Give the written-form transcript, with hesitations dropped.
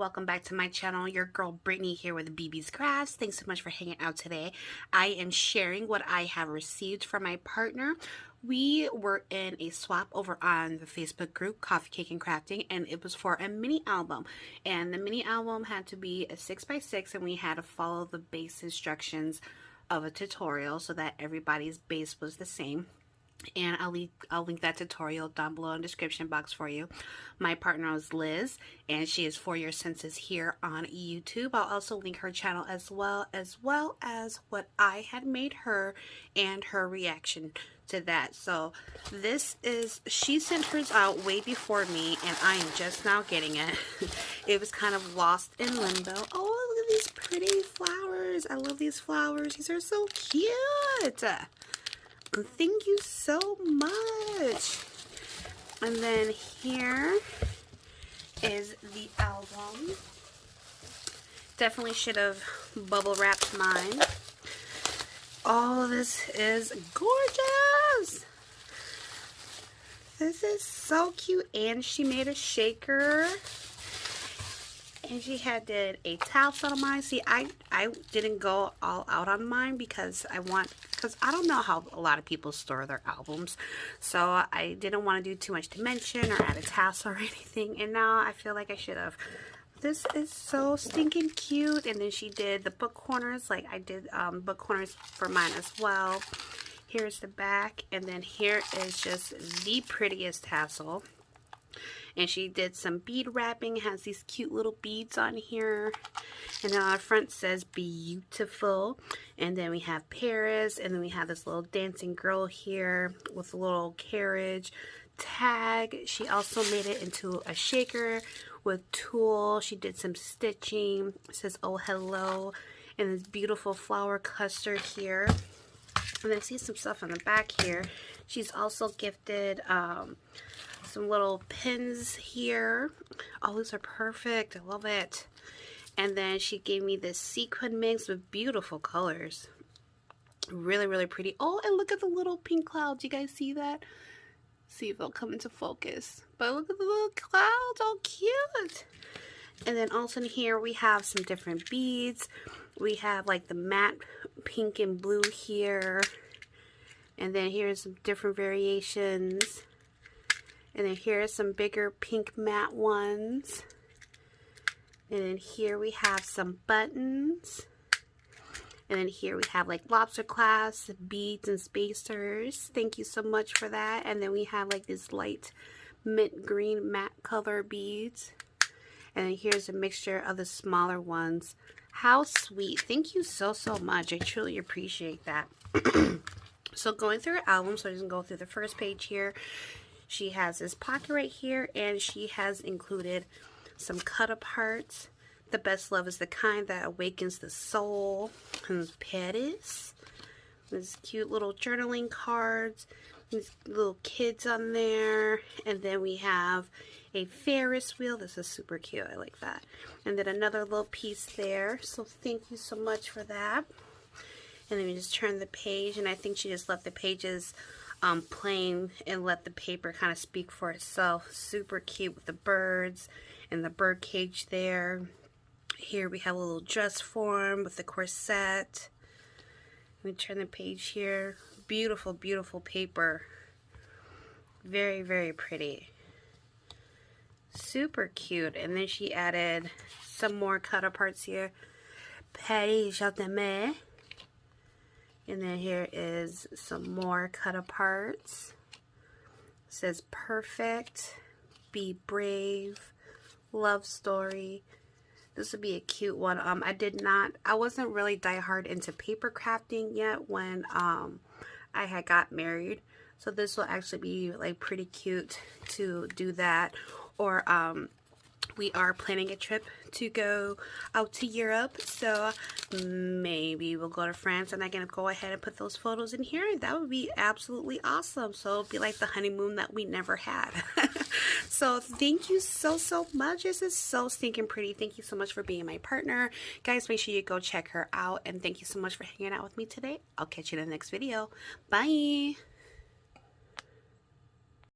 welcome back to my channel. Your girl Brittany here with BB's Crafts. Thanks so much for hanging out today. I am sharing what I have received from my partner. We were in a swap over on the Facebook group Coffee, Cake, and Crafting, and it was for a mini album. And the mini album had to be a 6x6, and we had to follow the base instructions of a tutorial so that everybody's base was the same. And I'll link that tutorial down below in the description box for you. My partner is Liz, and she is For Your Senses here on YouTube. I'll also link her channel as well as what I had made her and her reaction to that. So she sent hers out way before me, and I am just now getting it. It was kind of lost in limbo. Oh, look at these pretty flowers. I love these flowers. These are so cute. Thank you so much. And then here is the album. Definitely should have bubble wrapped mine. Oh, this is gorgeous. This is so cute. And she made a shaker. And she did a tassel on mine. See, I didn't go all out on mine because I don't know how a lot of people store their albums. So I didn't want to do too much dimension or add a tassel or anything. And now I feel like I should have. This is so stinking cute. And then she did the book corners. Like I did book corners for mine as well. Here's the back. And then here is just the prettiest tassel. And she did some bead wrapping, has these cute little beads on here. And then on the front says beautiful. And then we have Paris, and then we have this little dancing girl here with a little carriage tag. She also made it into a shaker with tulle. She did some stitching. It says oh hello. And this beautiful flower custard here. And then I see some stuff on the back here. She's also gifted some little pins here. Oh, these are perfect. I love it. And then she gave me this sequin mix with beautiful colors. Really, really pretty. Oh, and look at the little pink clouds. You guys see that? See if they'll come into focus. But look at the little clouds. Oh, cute. And then also in here we have some different beads. We have like the matte pink and blue here. And then here's some different variations. And then here are some bigger pink matte ones. And then here we have some buttons. And then here we have like lobster clasps, beads, and spacers. Thank you so much for that. And then we have like this light mint green matte color beads. And then here's a mixture of the smaller ones. How sweet. Thank you so much. I truly appreciate that. So going through her album, so I'm just going to go through the first page here. She has this pocket right here, and she has included some cut-aparts. The best love is the kind that awakens the soul. And Paris. These cute little journaling cards. These little kids on there. And then we have a Ferris wheel. This is super cute. I like that. And then another little piece there. So thank you so much for that. And then we just turn the page, and I think she just left the pages plain and let the paper kind of speak for itself. Super cute with the birds and the bird cage there. Here we have a little dress form with the corset. Let me turn the page here. Beautiful, beautiful paper. Very, very pretty. Super cute. And then she added some more cut aparts here. Paris, je t'aime. And then here is some more cut aparts. It says perfect, be brave, love story. This would be a cute one. I wasn't really diehard into paper crafting yet when I had got married. So this will actually be like pretty cute to do that. Or we are planning a trip to go out to Europe, so maybe we'll go to France, and I can go ahead and put those photos in here. That would be absolutely awesome. So it'll be like the honeymoon that we never had. So thank you so much. This is so stinking pretty. Thank you so much for being my partner. Guys, make sure you go check her out, and thank you so much for hanging out with me today. I'll catch you in the next video. Bye.